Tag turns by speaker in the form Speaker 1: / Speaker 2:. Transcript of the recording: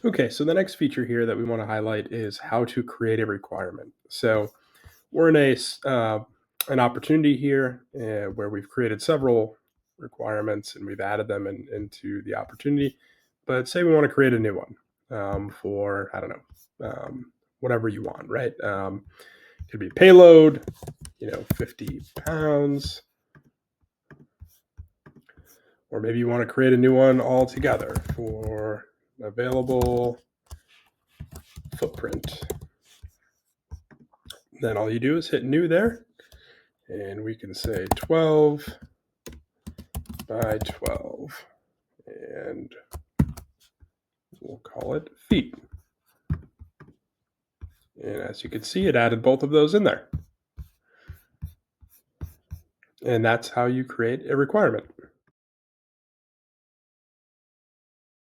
Speaker 1: Okay, so the next feature here that we want to highlight is how to create a requirement. So we're in an opportunity here where we've created several requirements and we've added them into the opportunity. But say we want to create a new one for, I don't know, whatever you want, right? Could be payload, 50 pounds, or maybe you want to create a new one altogether for available footprint. Then all you do is hit new there, and we can say 12 by 12, and we'll call it feet. And as you can see, it added both of those in there. And that's how you create a requirement.